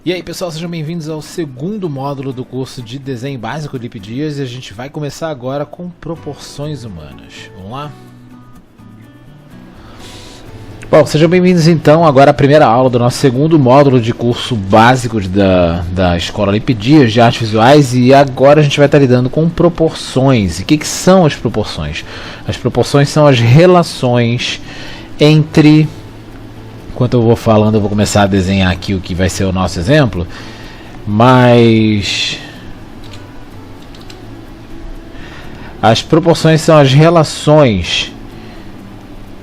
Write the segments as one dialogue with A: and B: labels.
A: E aí pessoal, sejam bem-vindos ao segundo módulo do curso de Desenho Básico de Lipdias, e a gente vai começar agora com proporções humanas. Vamos lá? Bom, sejam bem-vindos então agora à primeira aula do nosso segundo módulo de curso básico da Escola Lipdias de Artes Visuais, e agora a gente vai estar lidando com proporções. E o que são as proporções? As proporções são as relações entre... Enquanto eu vou falando, eu vou começar a desenhar aqui o que vai ser o nosso exemplo, mas as proporções são as relações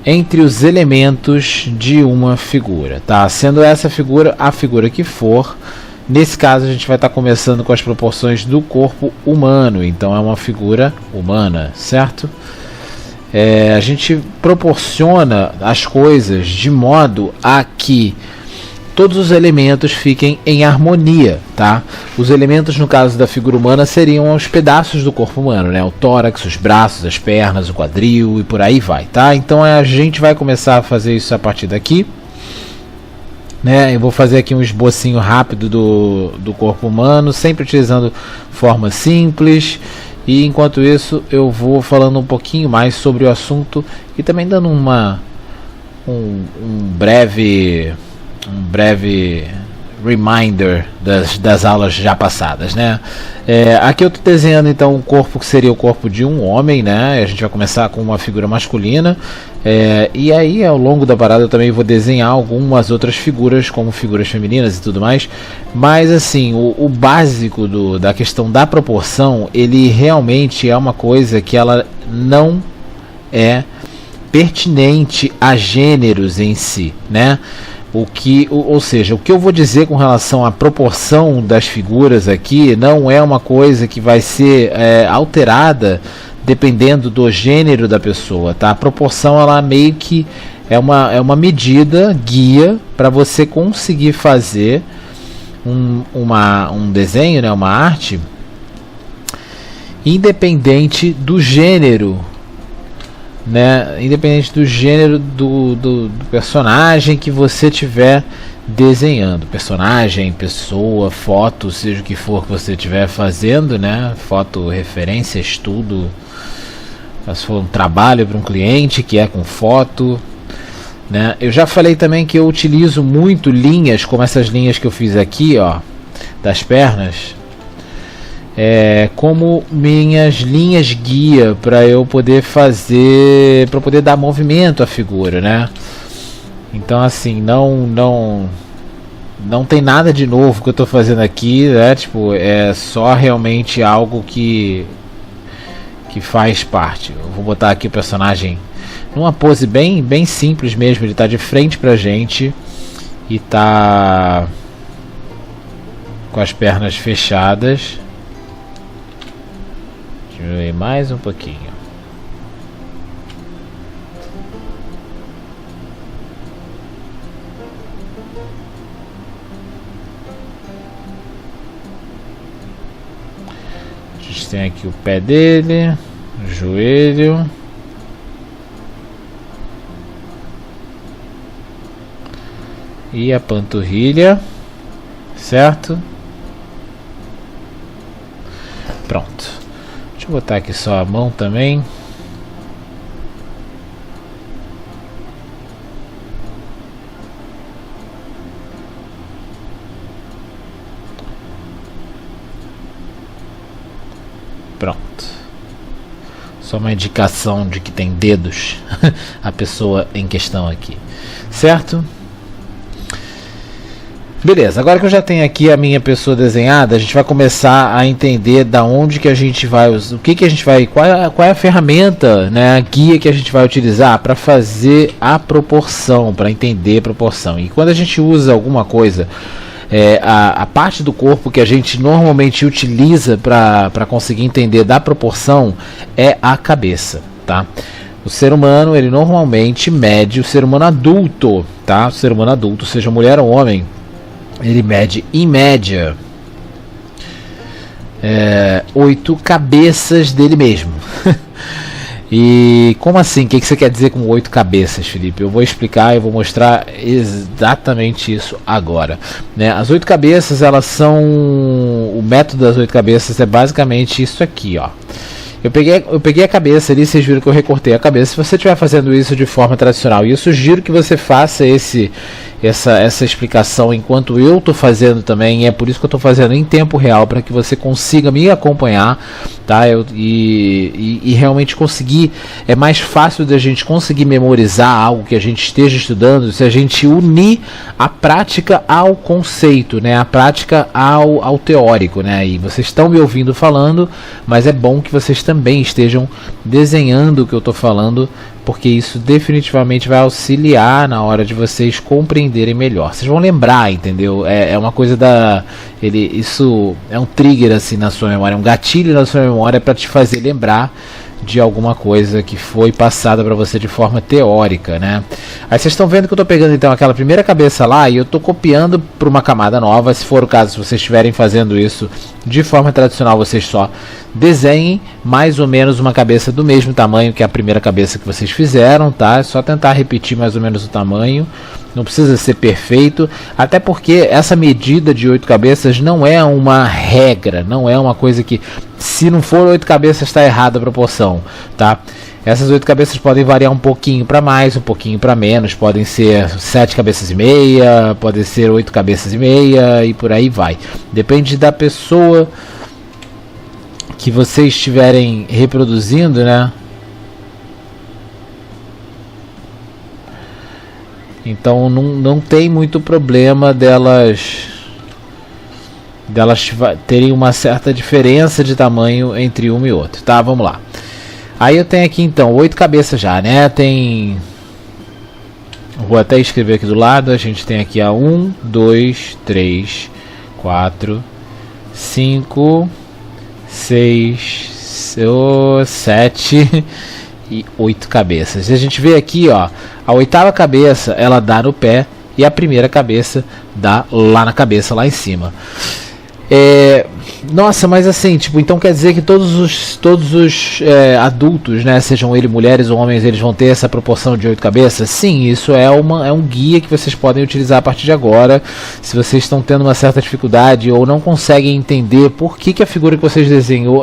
A: entre os elementos de uma figura, tá? Sendo essa figura a figura que for. Nesse caso a gente vai estar começando com as proporções do corpo humano, então é uma figura humana, certo? A gente proporciona as coisas de modo a que todos os elementos fiquem em harmonia, tá? Os elementos no caso da figura humana seriam os pedaços do corpo humano, né? O tórax, os braços, as pernas, o quadril e por aí vai, tá? Então a gente vai começar a fazer isso a partir daqui, né? Eu vou fazer aqui um esbocinho rápido do corpo humano, sempre utilizando forma simples. E enquanto isso eu vou falando um pouquinho mais sobre o assunto e também dando um breve reminder das aulas já passadas, né? Aqui eu estou desenhando então um corpo que seria o corpo de um homem, né? A gente vai começar com uma figura masculina, e aí ao longo da parada eu também vou desenhar algumas outras figuras, como figuras femininas e tudo mais. Mas assim, o básico da questão da proporção, ele realmente é uma coisa que ela não é pertinente a gêneros em si, né? Ou seja, o que eu vou dizer com relação à proporção das figuras aqui não é uma coisa que vai ser alterada dependendo do gênero da pessoa, tá? A proporção, ela meio que é uma medida, guia, para você conseguir fazer um desenho, né? Uma arte, independente do gênero, né? Independente do gênero do personagem que você estiver desenhando, personagem, pessoa, foto, seja o que for que você estiver fazendo, né? Foto, referência, estudo, se for um trabalho para um cliente que é com foto, né? Eu já falei também que eu utilizo muito linhas, como essas linhas que eu fiz aqui, ó, das pernas, como minhas linhas guia para eu poder fazer, para poder dar movimento à figura, né? Então assim, não tem nada de novo que eu estou fazendo aqui, né? Tipo, é só realmente algo que faz parte. Eu vou botar aqui o personagem numa pose bem simples mesmo. Ele está de frente pra gente e tá com as pernas fechadas. Diminuir mais um pouquinho. A gente tem aqui o pé dele, o joelho, e a panturrilha, certo? Pronto. Deixa eu botar aqui só a mão também. Pronto. Só uma indicação de que tem dedos a pessoa em questão aqui, certo? Beleza, agora que eu já tenho aqui a minha pessoa desenhada, a gente vai começar a entender da onde que a gente vai, o que a gente vai, qual é a ferramenta, né, a guia que a gente vai utilizar para fazer a proporção, para entender a proporção. E quando a gente usa alguma coisa, a parte do corpo que a gente normalmente utiliza para conseguir entender da proporção é a cabeça, tá? O ser humano, ele normalmente mede, o ser humano adulto, tá? O ser humano adulto, seja mulher ou homem, ele mede em média 8 cabeças dele mesmo. E como assim? O que você quer dizer com 8 cabeças, Felipe? Eu vou explicar, eu vou mostrar exatamente isso agora, né? As 8 cabeças, elas são... O método das 8 cabeças é basicamente isso aqui, ó. Eu peguei a cabeça ali, vocês viram que eu recortei a cabeça. Se você estiver fazendo isso de forma tradicional, e eu sugiro que você faça essa explicação enquanto eu estou fazendo também, é por isso que eu estou fazendo em tempo real, para que você consiga me acompanhar, tá? E realmente conseguir, é mais fácil da gente conseguir memorizar algo que a gente esteja estudando se a gente unir a prática ao conceito, né? A prática ao teórico, né? E vocês estão me ouvindo falando, mas é bom que vocês também estejam desenhando o que eu estou falando, porque isso definitivamente vai auxiliar na hora de vocês compreenderem melhor. Vocês vão lembrar, entendeu? É uma coisa isso é um trigger assim na sua memória, um gatilho na sua memória para te fazer lembrar de alguma coisa que foi passada para você de forma teórica, né? Aí vocês estão vendo que eu estou pegando então aquela primeira cabeça lá e eu estou copiando para uma camada nova. Se for o caso, se vocês estiverem fazendo isso de forma tradicional, vocês só desenhem mais ou menos uma cabeça do mesmo tamanho que a primeira cabeça que vocês fizeram, tá? É só tentar repetir mais ou menos o tamanho. Não precisa ser perfeito, até porque essa medida de 8 cabeças não é uma regra, não é uma coisa que, se não for 8 cabeças, está errada a proporção, tá? Essas 8 cabeças podem variar um pouquinho para mais, um pouquinho para menos, podem ser 7 cabeças e meia, podem ser 8 cabeças e meia e por aí vai. Depende da pessoa que vocês estiverem reproduzindo, né? Então não tem muito problema delas terem uma certa diferença de tamanho entre uma e outra, tá? Vamos lá. Aí eu tenho aqui então 8 cabeças já, né? Vou até escrever aqui do lado. A gente tem aqui a 1, 2, 3, 4, 5, 6, 7 e 8 cabeças. E a gente vê aqui, ó, a 8ª cabeça ela dá no pé e a primeira cabeça dá lá na cabeça, lá em cima. Nossa, mas assim, tipo, então quer dizer que todos os adultos, né, sejam eles mulheres ou homens, eles vão ter essa proporção de 8 cabeças? Sim, isso é um guia que vocês podem utilizar a partir de agora. Se vocês estão tendo uma certa dificuldade ou não conseguem entender por que a figura que vocês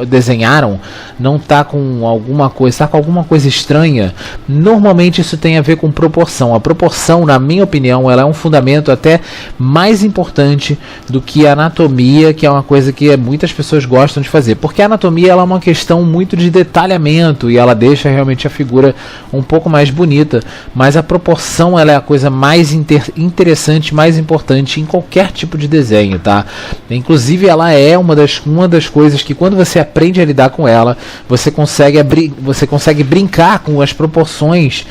A: desenharam não está com alguma coisa, está com alguma coisa estranha, normalmente isso tem a ver com proporção. A proporção, na minha opinião, ela é um fundamento até mais importante do que a anatomia, que é uma coisa que muitas pessoas gostam de fazer, porque a anatomia ela é uma questão muito de detalhamento e ela deixa realmente a figura um pouco mais bonita, mas a proporção ela é a coisa mais interessante, mais importante em qualquer tipo de desenho, tá? Inclusive ela é uma das coisas que, quando você aprende a lidar com ela, você consegue brincar com as proporções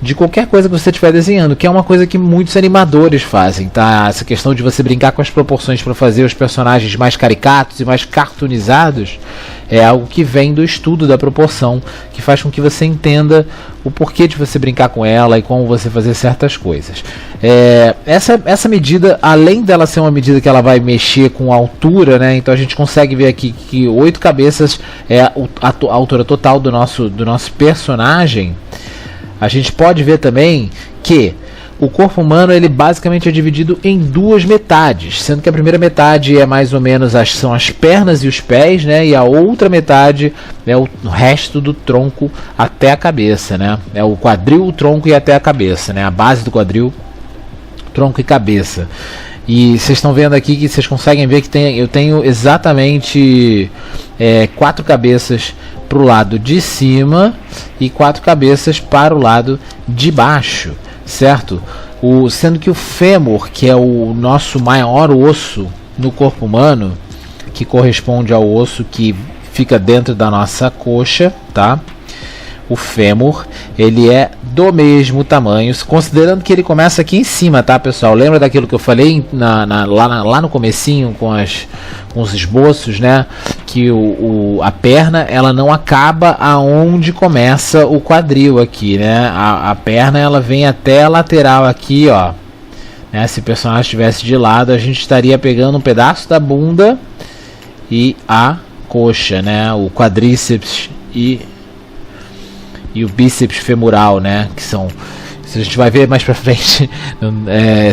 A: de qualquer coisa que você estiver desenhando, que é uma coisa que muitos animadores fazem, tá? Essa questão de você brincar com as proporções para fazer os personagens mais caricatos e mais cartoonizados é algo que vem do estudo da proporção, que faz com que você entenda o porquê de você brincar com ela e como você fazer certas coisas. Essa medida, além dela ser uma medida que ela vai mexer com a altura, né? Então a gente consegue ver aqui que 8 cabeças é a altura total do nosso personagem. A gente pode ver também que o corpo humano ele basicamente é dividido em 2 metades, sendo que a primeira metade é mais ou menos são as pernas e os pés, né? E a outra metade é o resto do tronco até a cabeça, né? É o quadril, o tronco e até a cabeça, né? A base do quadril, tronco e cabeça. E vocês estão vendo aqui que vocês conseguem ver que eu tenho exatamente 4 cabeças para o lado de cima e 4 cabeças para o lado de baixo, certo? Sendo que o fêmur, que é o nosso maior osso no corpo humano, que corresponde ao osso que fica dentro da nossa coxa, tá? O fêmur, ele é do mesmo tamanho, considerando que ele começa aqui em cima, tá, pessoal? Lembra daquilo que eu falei lá no comecinho com os esboços, né? Que a perna, ela não acaba aonde começa o quadril aqui, né? A perna, ela vem até a lateral aqui, ó. Né? Se o personagem estivesse de lado, a gente estaria pegando um pedaço da bunda e a coxa, né? O quadríceps e o bíceps femoral, né, que são, a gente vai ver mais pra frente,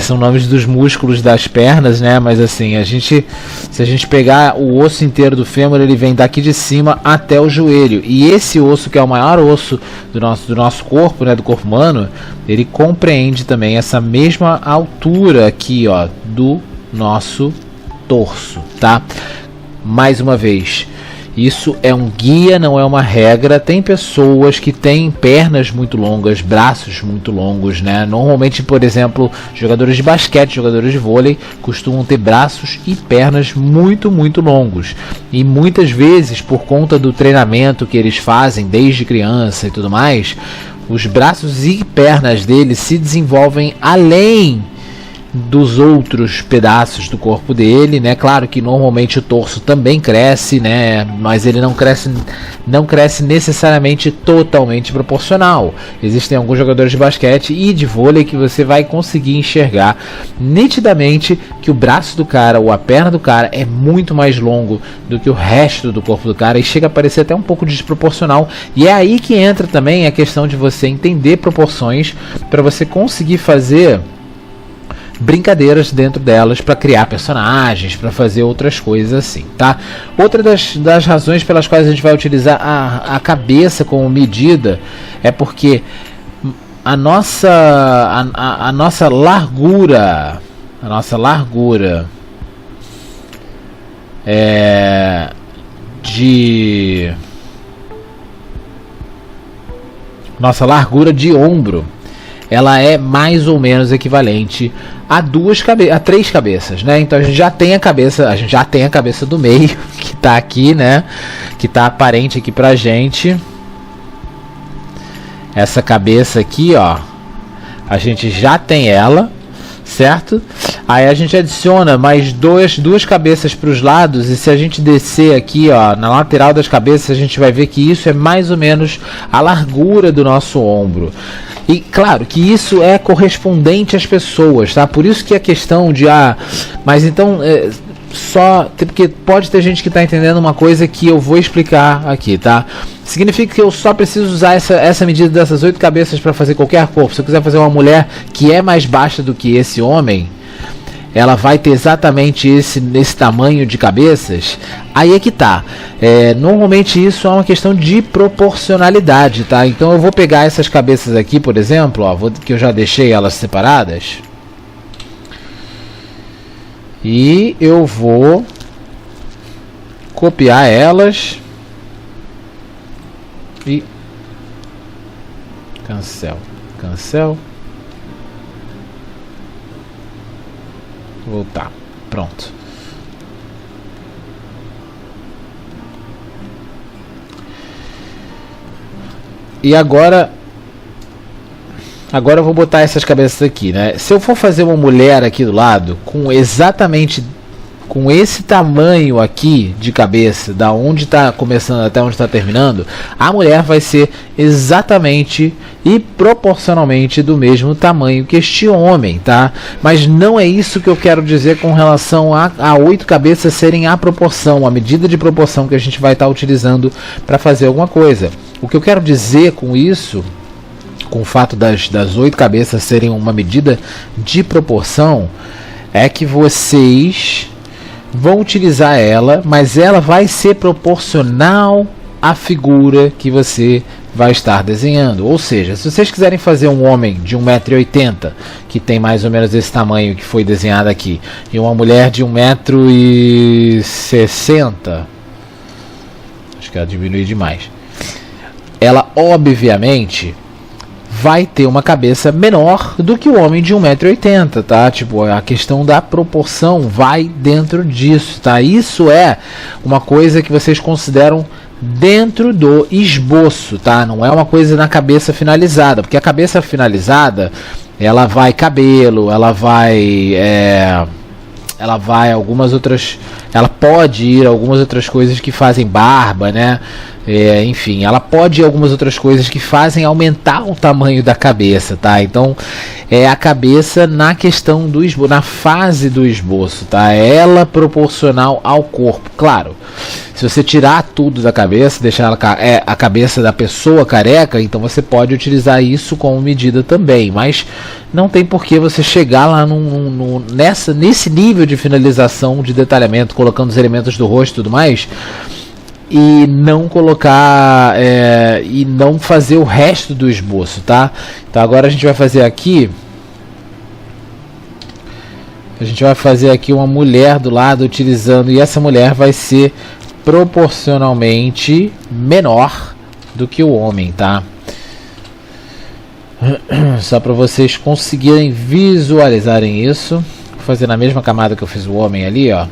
A: são nomes dos músculos das pernas, né? Mas assim, se a gente pegar o osso inteiro do fêmur, ele vem daqui de cima até o joelho. E esse osso, que é o maior osso do nosso corpo, né? Do corpo humano, ele compreende também essa mesma altura aqui, ó, do nosso torso, tá? Mais uma vez, isso é um guia, não é uma regra. Tem pessoas que têm pernas muito longas, braços muito longos, né? Normalmente, por exemplo, jogadores de basquete, jogadores de vôlei costumam ter braços e pernas muito, muito longos. E muitas vezes, por conta do treinamento que eles fazem desde criança e tudo mais, os braços e pernas deles se desenvolvem além dos outros pedaços do corpo dele, né? Claro que normalmente o torso também cresce, né? Mas ele não cresce necessariamente totalmente proporcional. Existem alguns jogadores de basquete e de vôlei que você vai conseguir enxergar nitidamente que o braço do cara ou a perna do cara é muito mais longo do que o resto do corpo do cara e chega a parecer até um pouco desproporcional. E é aí que entra também a questão de você entender proporções para você conseguir fazer brincadeiras dentro delas para criar personagens, para fazer outras coisas assim, tá? Outra das razões pelas quais a gente vai utilizar a cabeça como medida é porque a nossa largura de ombro, ela é mais ou menos equivalente a três cabeças, né? Então a gente já tem a cabeça do meio, que tá aqui, né? Que tá aparente aqui pra gente. Essa cabeça aqui, ó, a gente já tem ela, certo? Aí a gente adiciona mais duas cabeças para os lados, e se a gente descer aqui, ó, na lateral das cabeças, a gente vai ver que isso é mais ou menos a largura do nosso ombro. E claro que isso é correspondente às pessoas, tá? Por isso que a questão de mas então porque pode ter gente que está entendendo uma coisa que eu vou explicar aqui, tá? Significa que eu só preciso usar essa medida dessas 8 cabeças para fazer qualquer corpo. Se eu quiser fazer uma mulher que é mais baixa do que esse homem, ela vai ter exatamente esse tamanho de cabeças. Aí é que tá. Normalmente isso é uma questão de proporcionalidade, tá? Então eu vou pegar essas cabeças aqui, por exemplo, ó, que eu já deixei elas separadas. E eu vou copiar elas e cancel, voltar, pronto. E agora eu vou botar essas cabeças aqui, né? Se eu for fazer uma mulher aqui do lado com exatamente com esse tamanho aqui de cabeça, da onde está começando até onde está terminando, a mulher vai ser exatamente e proporcionalmente do mesmo tamanho que este homem, tá? Mas não é isso que eu quero dizer com relação a 8 cabeças serem a proporção, a medida de proporção que a gente vai estar utilizando para fazer alguma coisa. O que eu quero dizer com isso, com o fato das 8 cabeças serem uma medida de proporção, é que vocês vão utilizar ela, mas ela vai ser proporcional à figura que você vai estar desenhando. Ou seja, se vocês quiserem fazer um homem de 1,80 m, que tem mais ou menos esse tamanho que foi desenhado aqui, e uma mulher de 1,60 m, acho que ela diminui demais, ela obviamente vai ter uma cabeça menor do que o homem de 1,80 m, tá? Tipo, a questão da proporção vai dentro disso, tá? Isso é uma coisa que vocês consideram dentro do esboço, tá? Não é uma coisa na cabeça finalizada, porque a cabeça finalizada, ela vai cabelo, ela vai algumas outras ela pode ir a algumas outras coisas que fazem barba, né? Enfim, ela pode ir a algumas outras coisas que fazem aumentar o tamanho da cabeça, tá? Então, é a cabeça na questão do esboço, na fase do esboço, tá? Ela proporcional ao corpo, claro. Se você tirar tudo da cabeça, deixar ela, a cabeça da pessoa careca, então você pode utilizar isso como medida também, mas não tem por que você chegar lá nesse nível de finalização, de detalhamento, colocando os elementos do rosto e tudo mais, e não colocar e não fazer o resto do esboço, tá? Então agora a gente vai fazer aqui uma mulher do lado utilizando, e essa mulher vai ser proporcionalmente menor do que o homem, tá? Só para vocês conseguirem visualizarem isso. Vou fazer na mesma camada que eu fiz o homem ali, ó.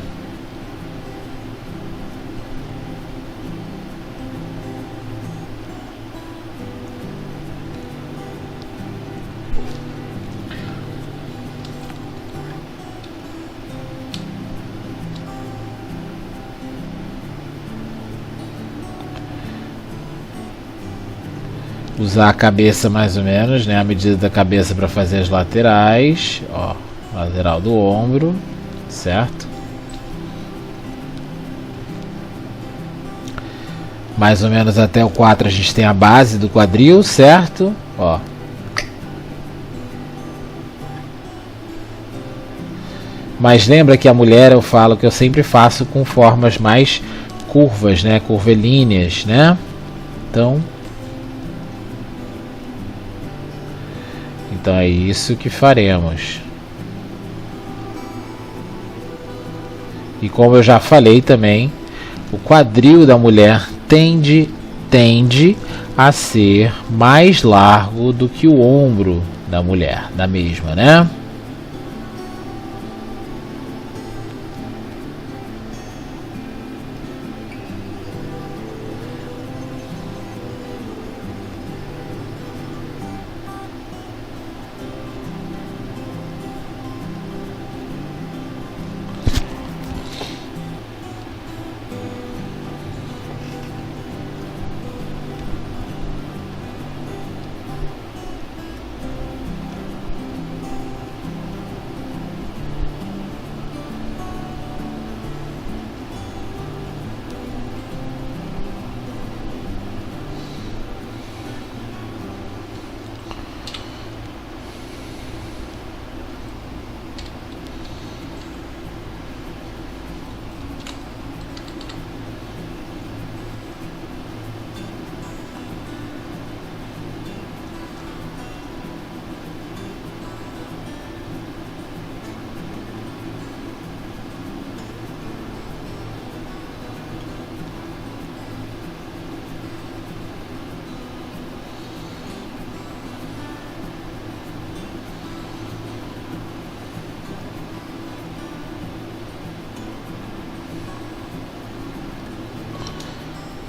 A: Usar a cabeça mais ou menos, né? A medida da cabeça para fazer as laterais, ó, lateral do ombro, certo? Mais ou menos até o 4 a gente tem a base do quadril, certo? Ó. Mas lembra que a mulher, eu falo que eu sempre faço com formas mais curvas, né? Curvilíneas, né? Então é isso que faremos. E como eu já falei também, o quadril da mulher tende a ser mais largo do que o ombro da mulher, da mesma, né?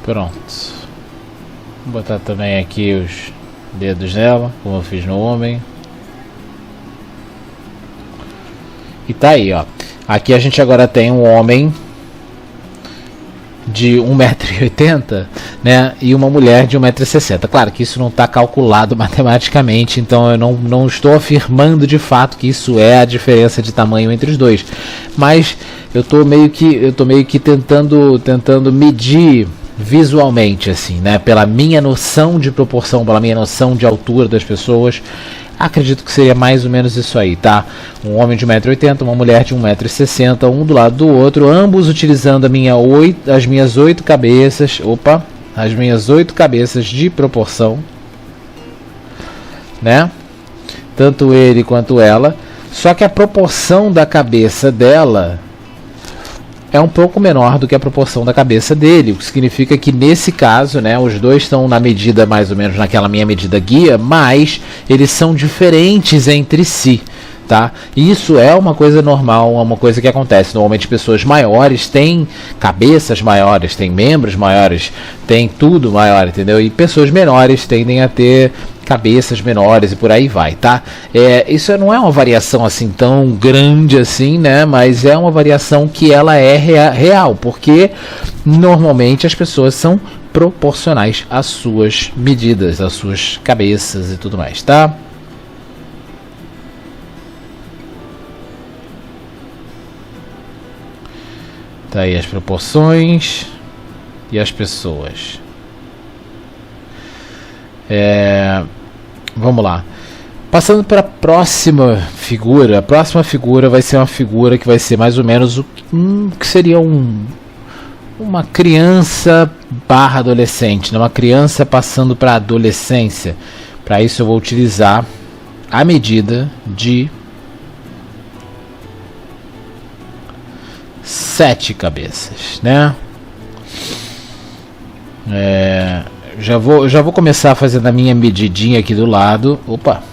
A: Pronto. Vou botar também aqui os dedos dela, como eu fiz no homem. E tá aí, ó. Aqui a gente agora tem um homem de 1,80 m, né, e uma mulher de 1,60 m. Claro que isso não está calculado matematicamente, então eu não estou afirmando de fato que isso é a diferença de tamanho entre os dois. Mas eu tô meio que tentando medir visualmente, assim, né, pela minha noção de proporção, pela minha noção de altura das pessoas. Acredito que seria mais ou menos isso aí, tá? Um homem de 1,80 m, uma mulher de 1,60 m, um do lado do outro, ambos utilizando as minhas 8 cabeças, as minhas 8 cabeças de proporção, né? Tanto ele quanto ela, só que a proporção da cabeça dela é um pouco menor do que a proporção da cabeça dele, o que significa que nesse caso, né, os dois estão na medida mais ou menos naquela minha medida guia, mas eles são diferentes entre si, tá? Isso é uma coisa normal, é uma coisa que acontece. Normalmente pessoas maiores têm cabeças maiores, têm membros maiores, têm tudo maior, entendeu? E pessoas menores tendem a ter cabeças menores e por aí vai, tá? Isso não é uma variação assim tão grande assim, né? Mas é uma variação que ela é real, porque normalmente as pessoas são proporcionais às suas medidas, às suas cabeças e tudo mais, tá? Tá aí as proporções e as pessoas. Vamos lá. Passando para a próxima figura. A próxima figura vai ser uma figura que vai ser mais ou menos o que seria uma criança barra adolescente, né? Uma criança passando para a adolescência. Para isso eu vou utilizar a medida de 7 cabeças, né? Já vou começar fazendo a minha medidinha aqui do lado. Opa!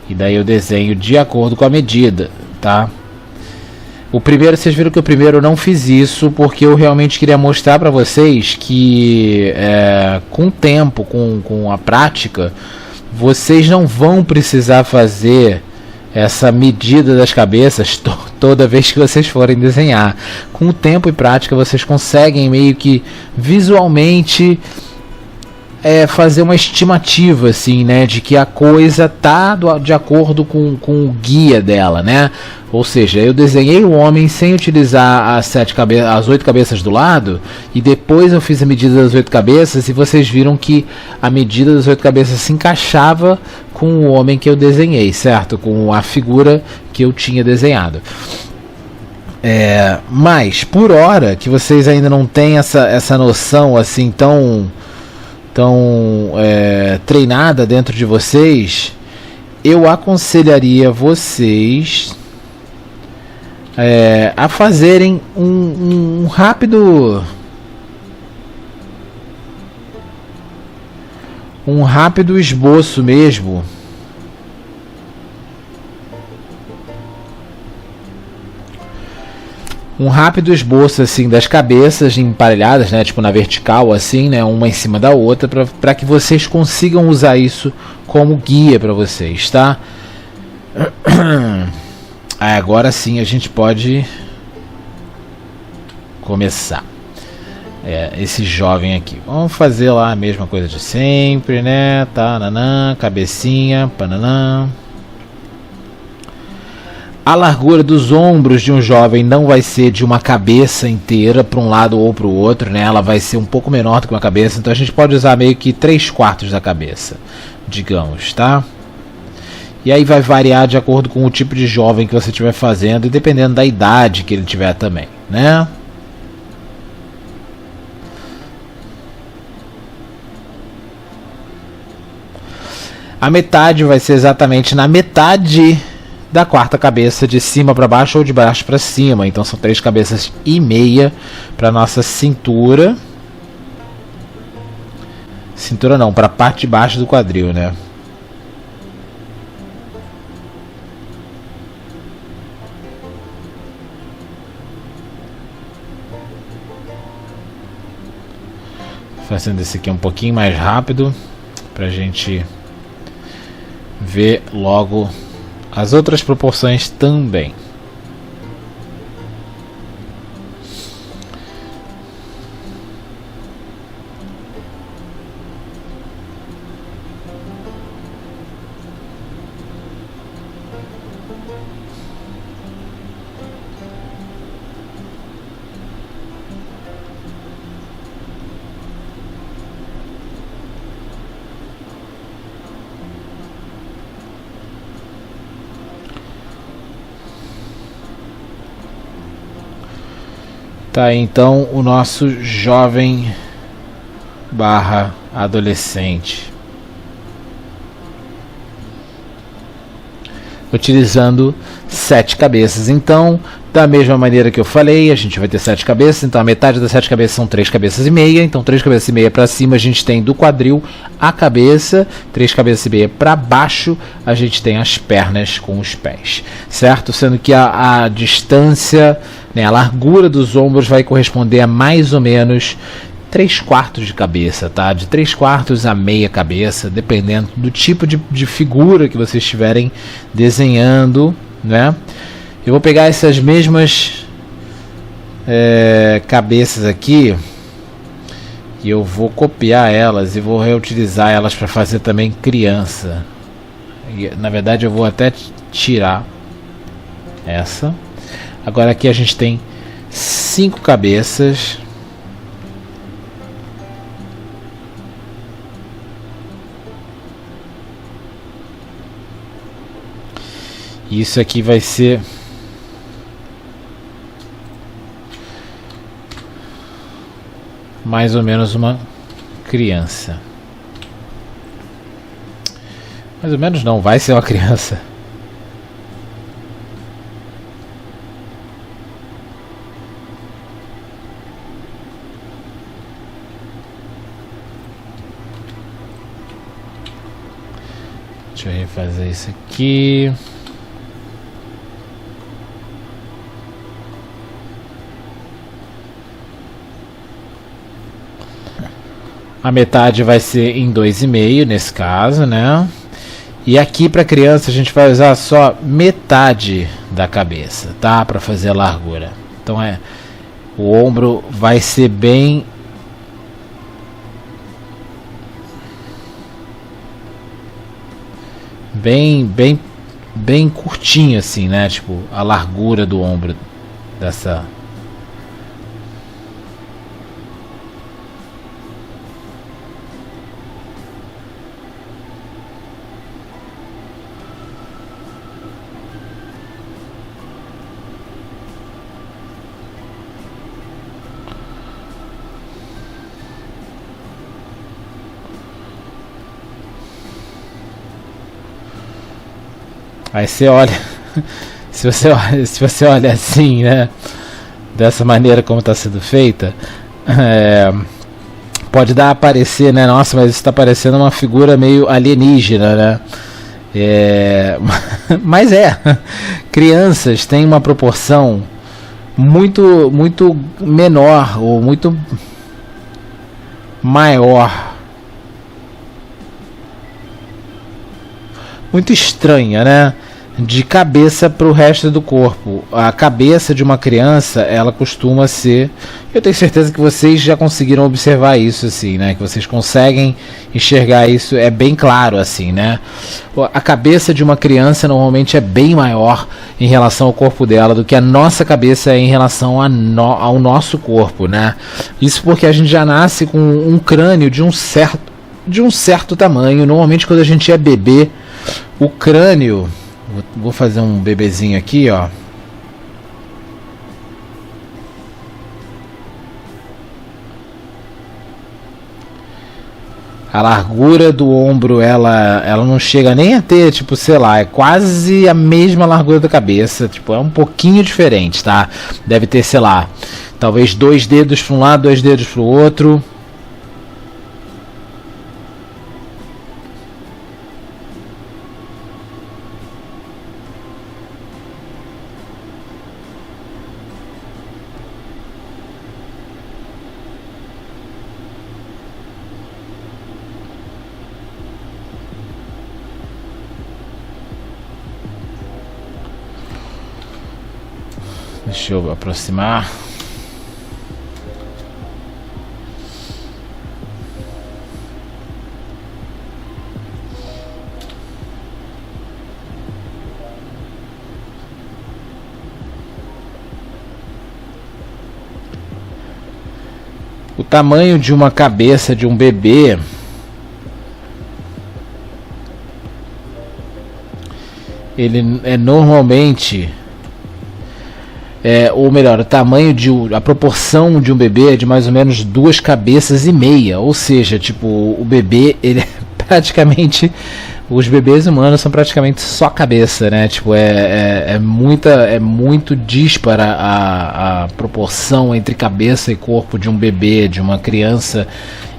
A: E daí eu desenho de acordo com a medida, tá? O primeiro, vocês viram que o primeiro eu não fiz isso porque eu realmente queria mostrar para vocês que com o tempo, com a prática, vocês não vão precisar fazer essa medida das cabeças toda vez que vocês forem desenhar. Com o tempo e prática vocês conseguem meio que visualmente fazer uma estimativa assim, né, de que a coisa tá de acordo com o guia dela, né? Ou seja, eu desenhei o homem sem utilizar as 8 cabeças do lado, e depois eu fiz a medida das 8 cabeças e vocês viram que a medida das 8 cabeças se encaixava com o homem que eu desenhei, certo? Com a figura que eu tinha desenhado. Mas por hora que vocês ainda não têm essa noção assim tão treinada dentro de vocês, eu aconselharia vocês a fazerem um rápido esboço mesmo assim das cabeças emparelhadas, né, tipo na vertical assim, né, uma em cima da outra, para que vocês consigam usar isso como guia para vocês, tá? Agora sim a gente pode começar. Esse jovem aqui, vamos fazer lá a mesma coisa de sempre, né? Tá, nanã, cabecinha, pananã. A largura dos ombros de um jovem não vai ser de uma cabeça inteira para um lado ou para o outro, né? Ela vai ser um pouco menor do que uma cabeça, então a gente pode usar meio que 3/4 da cabeça, digamos, tá? E aí vai variar de acordo com o tipo de jovem que você estiver fazendo e dependendo da idade que ele tiver também, né? A metade vai ser exatamente na metade da 4ª cabeça, de cima para baixo ou de baixo para cima. Então são 3 cabeças e meia para nossa cintura. Cintura não, para a parte de baixo do quadril, né? Fazendo esse aqui um pouquinho mais rápido para a gente ver logo as outras proporções também. Tá, então o nosso jovem barra adolescente, utilizando 7 cabeças. Então, da mesma maneira que eu falei, a gente vai ter 7 cabeças. Então a metade das 7 cabeças são 3 cabeças e meia. Então 3 cabeças e meia para cima a gente tem do quadril a cabeça, 3 cabeças e meia para baixo a gente tem as pernas com os pés, certo? Sendo que a distância, né, a largura dos ombros vai corresponder a mais ou menos 3/4 de cabeça, tá? De 3/4 a meia cabeça, dependendo do tipo de figura que vocês estiverem desenhando, né? Eu vou pegar essas mesmas cabeças aqui e eu vou copiar elas e vou reutilizar elas para fazer também criança. E, na verdade eu vou até tirar essa. Agora aqui a gente tem 5 cabeças. Isso aqui vai ser mais ou menos uma criança. Mais ou menos não, vai ser uma criança. Deixa eu refazer isso aqui. A metade vai ser em 2,5 nesse caso, né? E aqui para criança a gente vai usar só metade da cabeça, tá? Para fazer a largura. Então o ombro vai ser bem curtinho assim, né? Tipo, a largura do ombro dessa. Aí você olha, se você olha assim, né, dessa maneira como está sendo feita, pode dar a parecer, né, nossa, mas isso está parecendo uma figura meio alienígena, né? Mas crianças têm uma proporção muito menor ou muito maior, muito estranha, né, de cabeça para o resto do corpo. A cabeça de uma criança, ela costuma ser, eu tenho certeza que vocês já conseguiram observar isso assim, né, que vocês conseguem enxergar isso, é bem claro assim, né. A cabeça de uma criança normalmente é bem maior em relação ao corpo dela do que a nossa cabeça é em relação ao nosso corpo, né. Isso porque a gente já nasce com um crânio de um certo tamanho. Normalmente quando a gente é bebê, o crânio, vou fazer um bebezinho aqui, ó. A largura do ombro, ela não chega nem a ter, tipo, sei lá, é quase a mesma largura da cabeça, tipo, é um pouquinho diferente, tá? Deve ter, sei lá, talvez 2 dedos para um lado, 2 dedos para o outro. Deixa eu aproximar. O tamanho de uma cabeça de um bebê ele é normalmente ou melhor, o tamanho a proporção de um bebê é de mais ou menos 2,5 cabeças, ou seja, tipo, o bebê, ele é praticamente, os bebês humanos são praticamente só cabeça, né? Tipo, é muito díspara a proporção entre cabeça e corpo de um bebê, de uma criança,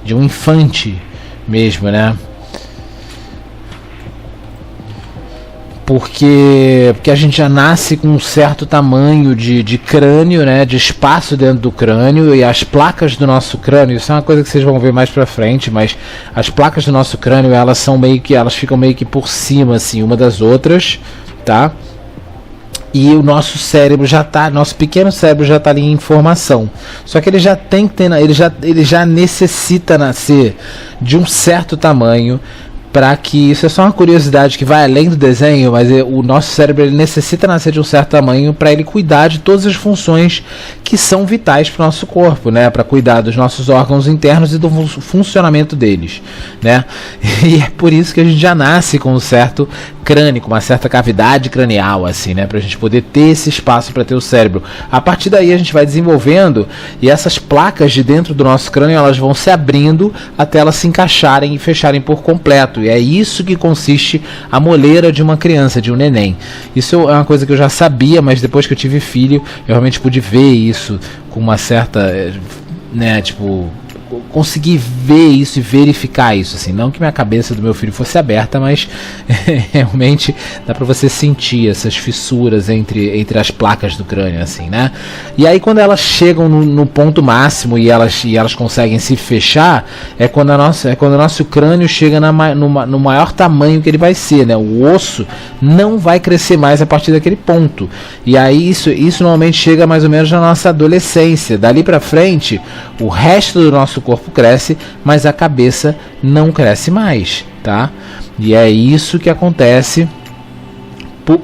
A: de um infante mesmo, né? porque a gente já nasce com um certo tamanho de crânio, né, de espaço dentro do crânio, e as placas do nosso crânio, isso é uma coisa que vocês vão ver mais pra frente, mas as placas do nosso crânio, elas ficam meio que por cima, assim, uma das outras, tá? E o nosso cérebro nosso pequeno cérebro já está ali em formação. Só que ele já tem que ter, ele já necessita nascer de um certo tamanho, para que, isso é só uma curiosidade que vai além do desenho, mas o nosso cérebro ele necessita nascer de um certo tamanho para ele cuidar de todas as funções que são vitais para o nosso corpo, né? Para cuidar dos nossos órgãos internos e do funcionamento deles, né? E é por isso que a gente já nasce com um certo crânio, com uma certa cavidade cranial, assim, né? Para a gente poder ter esse espaço para ter o cérebro. A partir daí a gente vai desenvolvendo, e essas placas de dentro do nosso crânio, elas vão se abrindo até elas se encaixarem e fecharem por completo. E é isso que consiste a moleira de uma criança, de um neném. Isso é uma coisa que eu já sabia, mas depois que eu tive filho, eu realmente pude ver isso com uma certa, né, tipo, consegui ver isso e verificar isso, assim, não que minha cabeça do meu filho fosse aberta, mas realmente dá pra você sentir essas fissuras entre as placas do crânio, assim, né? E aí quando elas chegam no ponto máximo e elas conseguem se fechar, é quando o nosso crânio chega no maior tamanho que ele vai ser, né? O osso não vai crescer mais a partir daquele ponto. E aí isso normalmente chega mais ou menos na nossa adolescência. Dali pra frente, o resto do nosso corpo cresce, mas a cabeça não cresce mais, tá? E é isso que acontece,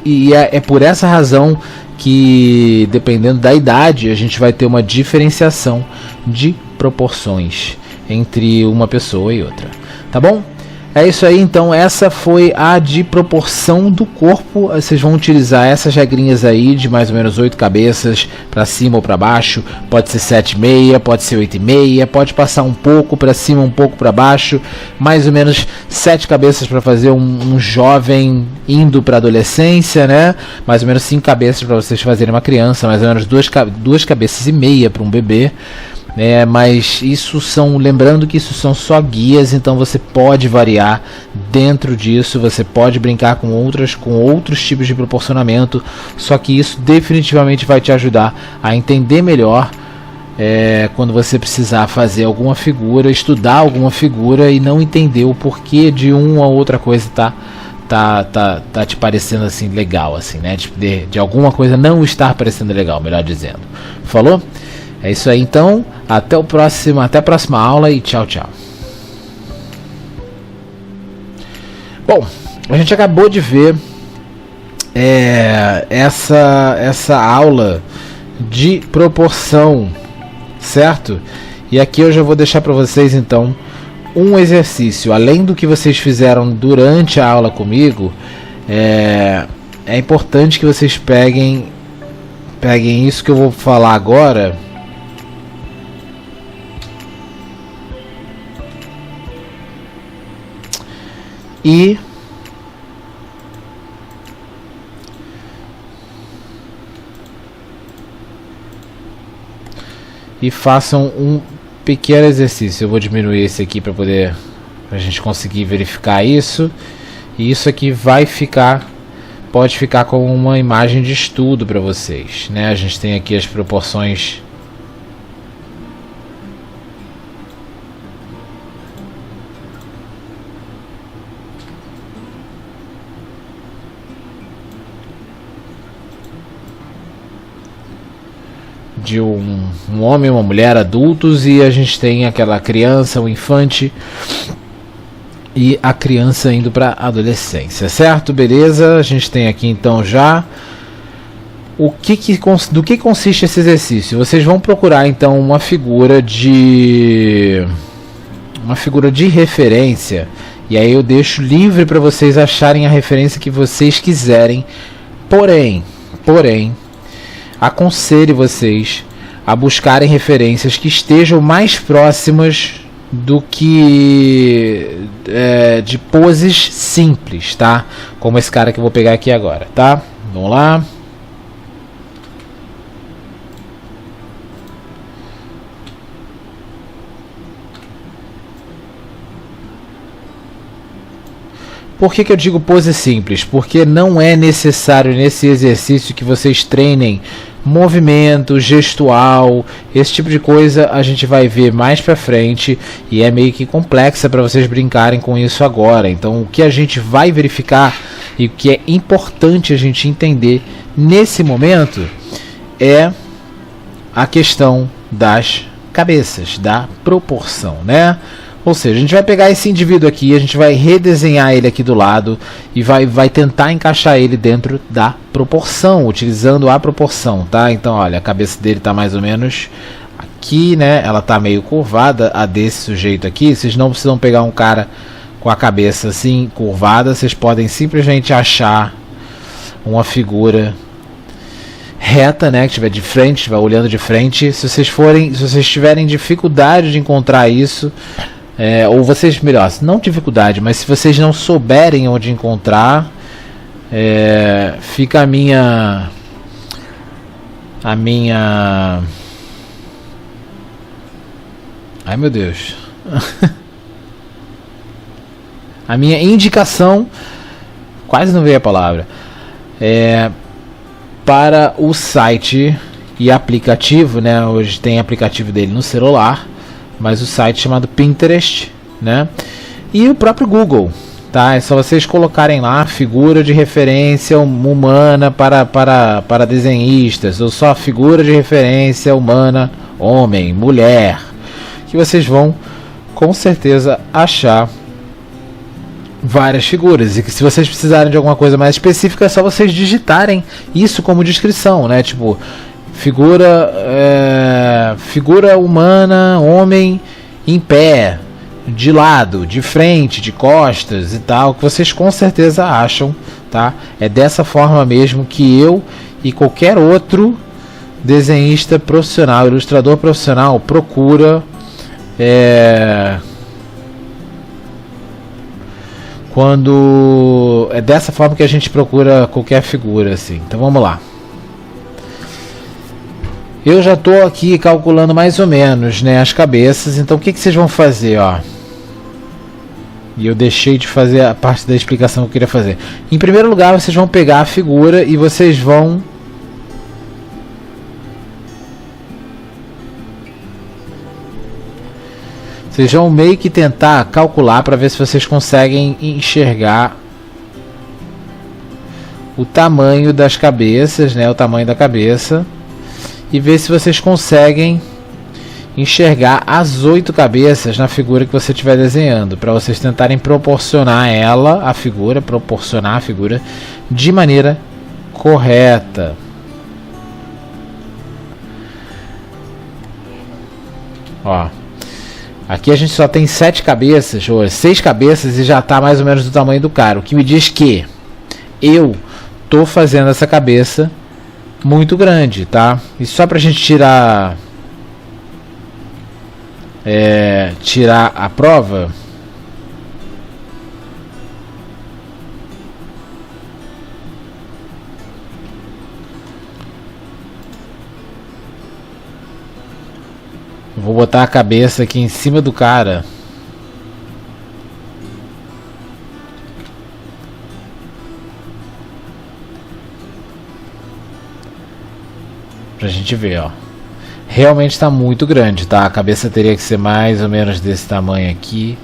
A: e é por essa razão que, dependendo da idade, a gente vai ter uma diferenciação de proporções entre uma pessoa e outra, tá bom? É isso aí, então essa foi a de proporção do corpo. Vocês vão utilizar essas regrinhas aí de mais ou menos 8 cabeças para cima ou para baixo. Pode ser 7,5, pode ser 8,5, pode passar um pouco para cima, um pouco para baixo. Mais ou menos 7 cabeças para fazer um jovem indo para adolescência, né? Mais ou menos 5 cabeças para vocês fazerem uma criança, mais ou menos 2 cabeças e meia para um bebê. Mas lembrando que isso são só guias, então você pode variar dentro disso, você pode brincar com outros tipos de proporcionamento, só que isso definitivamente vai te ajudar a entender melhor quando você precisar fazer alguma figura, estudar alguma figura e não entender o porquê de uma ou outra coisa tá te parecendo assim legal, assim, né? De alguma coisa não estar parecendo legal, melhor dizendo. Falou? É isso aí, então, até a próxima aula e tchau, tchau. Bom, a gente acabou de ver essa aula de proporção, certo? E aqui eu já vou deixar para vocês, então, um exercício. Além do que vocês fizeram durante a aula comigo, é importante que vocês peguem isso que eu vou falar agora e façam um pequeno exercício. Eu vou diminuir esse aqui para a gente conseguir verificar isso. E isso aqui pode ficar como uma imagem de estudo para vocês, né? A gente tem aqui as proporções de um homem e uma mulher adultos, e a gente tem aquela criança, o infante e a criança indo para a adolescência, certo? Beleza, a gente tem aqui então já do que consiste esse exercício. Vocês vão procurar então uma figura de referência, e aí eu deixo livre para vocês acharem a referência que vocês quiserem, porém aconselho vocês a buscarem referências que estejam mais próximas do que de poses simples, tá? Como esse cara que eu vou pegar aqui agora, tá? Vamos lá. Por que eu digo pose simples? Porque não é necessário nesse exercício que vocês treinem movimento, gestual, esse tipo de coisa a gente vai ver mais pra frente e é meio que complexa para vocês brincarem com isso agora. Então o que a gente vai verificar e o que é importante a gente entender nesse momento é a questão das cabeças, da proporção, né? Ou seja, a gente vai pegar esse indivíduo aqui, a gente vai redesenhar ele aqui do lado e vai tentar encaixar ele dentro da proporção, utilizando a proporção, tá? Então, olha, a cabeça dele tá mais ou menos aqui, né? Ela tá meio curvada, a desse sujeito aqui. Vocês não precisam pegar um cara com a cabeça assim, curvada. Vocês podem simplesmente achar uma figura reta, né? Que estiver de frente, estiver olhando de frente. Se vocês tiverem dificuldade de encontrar isso... ou vocês, melhor, não dificuldade, mas se vocês não souberem onde encontrar, fica a minha ai meu Deus a minha indicação, quase não veio a palavra, para o site e aplicativo, né? Hoje tem aplicativo dele no celular, mas o site chamado Pinterest, né? E o próprio Google, tá? É só vocês colocarem lá figura de referência humana para desenhistas, ou só figura de referência humana, homem, mulher, que vocês vão com certeza achar várias figuras, e que se vocês precisarem de alguma coisa mais específica é só vocês digitarem isso como descrição, né? Tipo, figura humana, homem em pé, de lado, de frente, de costas e tal, que vocês com certeza acham, tá? É dessa forma mesmo que eu e qualquer outro desenhista profissional, ilustrador profissional procura quando é dessa forma que a gente procura qualquer figura assim. Então vamos lá. Eu já estou aqui calculando mais ou menos, né, as cabeças. Então o que vocês vão fazer, ó? E eu deixei de fazer a parte da explicação que eu queria fazer. Em primeiro lugar, vocês vão pegar a figura e vocês vão meio que tentar calcular para ver se vocês conseguem enxergar o tamanho das cabeças, né, o tamanho da cabeça, e ver se vocês conseguem enxergar as 8 cabeças na figura que você estiver desenhando, para vocês tentarem proporcionar a figura de maneira correta. Ó, aqui a gente só tem 7 cabeças, ou 6 cabeças, e já está mais ou menos do tamanho do cara, o que me diz que eu tô fazendo essa cabeça muito grande, tá? E só pra gente tirar a prova, vou botar a cabeça aqui em cima do cara. Pra gente ver, ó. Realmente está muito grande, tá? A cabeça teria que ser mais ou menos desse tamanho aqui.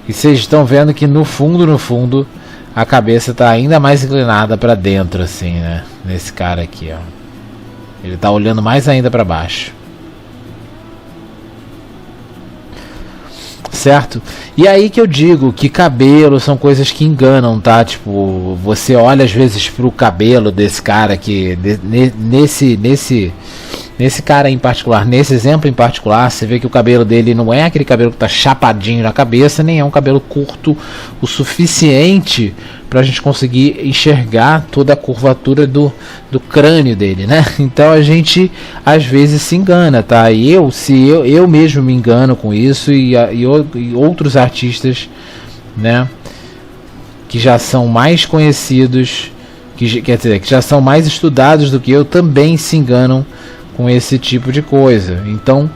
A: E vocês estão vendo que no fundo, a cabeça está ainda mais inclinada para dentro, assim, né? Nesse cara aqui, ó. Ele está olhando mais ainda para baixo. Certo? E aí que eu digo que cabelo são coisas que enganam, tá? Tipo, você olha às vezes pro cabelo desse cara aqui, nesse cara em particular, nesse exemplo em particular, você vê que o cabelo dele não é aquele cabelo que tá chapadinho na cabeça, nem é um cabelo curto o suficiente pra gente conseguir enxergar toda a curvatura do crânio dele, né? Então a gente às vezes se engana, tá? E eu mesmo me engano com isso, e outros artistas, né, que já são mais conhecidos, que já são mais estudados do que eu, também se enganam com esse tipo de coisa. Então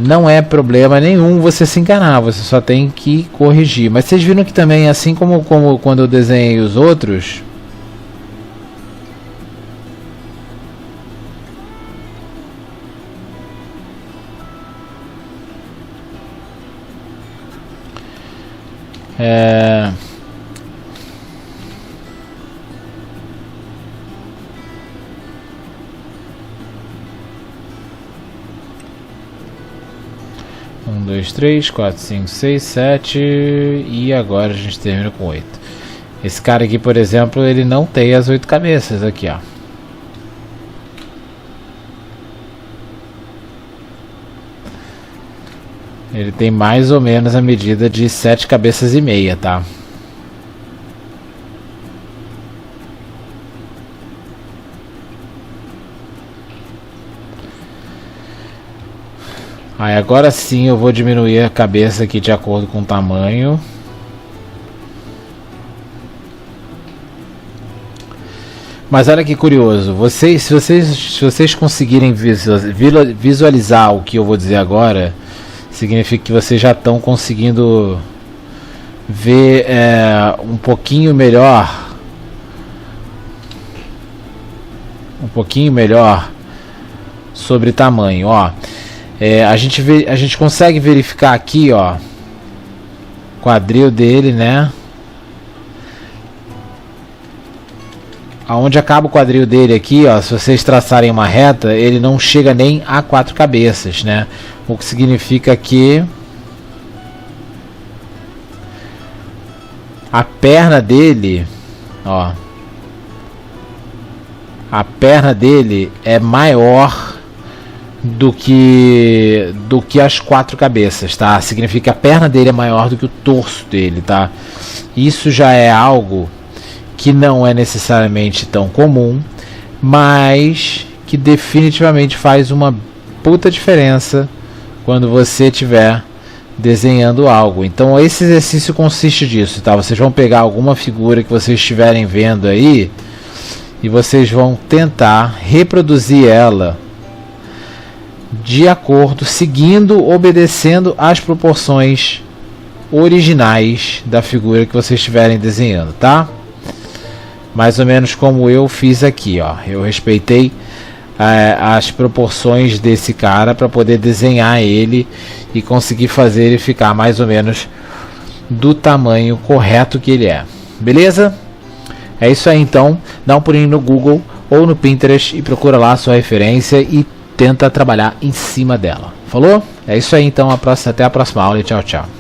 A: não é problema nenhum você se enganar, você só tem que corrigir. Mas vocês viram que também, assim como quando eu desenhei os outros, um, dois, três, quatro, cinco, seis, sete, e agora a gente termina com 8. Esse cara aqui, por exemplo, ele não tem as 8 cabeças aqui, ó. Ele tem mais ou menos a medida de 7 cabeças e meia, tá? Aí agora sim eu vou diminuir a cabeça aqui de acordo com o tamanho. Mas olha que curioso, se vocês conseguirem visualizar o que eu vou dizer agora, significa que vocês já estão conseguindo ver um pouquinho melhor sobre tamanho, ó. A gente consegue verificar aqui, ó, quadril dele, né? Aonde acaba o quadril dele aqui, ó, se vocês traçarem uma reta, ele não chega nem a 4 cabeças, né? O que significa que a perna dele, ó, a perna dele é maior do que as 4 cabeças, tá? Significa que a perna dele é maior do que o torso dele, tá? Isso já é algo que não é necessariamente tão comum, mas que definitivamente faz uma puta diferença quando você estiver desenhando algo. Então esse exercício consiste disso, tá? Vocês vão pegar alguma figura que vocês estiverem vendo aí e vocês vão tentar reproduzir ela de acordo, obedecendo às proporções originais da figura que vocês estiverem desenhando, tá? Mais ou menos como eu fiz aqui, ó. Eu respeitei as proporções desse cara para poder desenhar ele e conseguir fazer ele ficar mais ou menos do tamanho correto que ele é. Beleza? É isso aí então. Dá um pulinho no Google ou no Pinterest e procura lá a sua referência e tenta trabalhar em cima dela. Falou? É isso aí então. Até a próxima aula e tchau, tchau.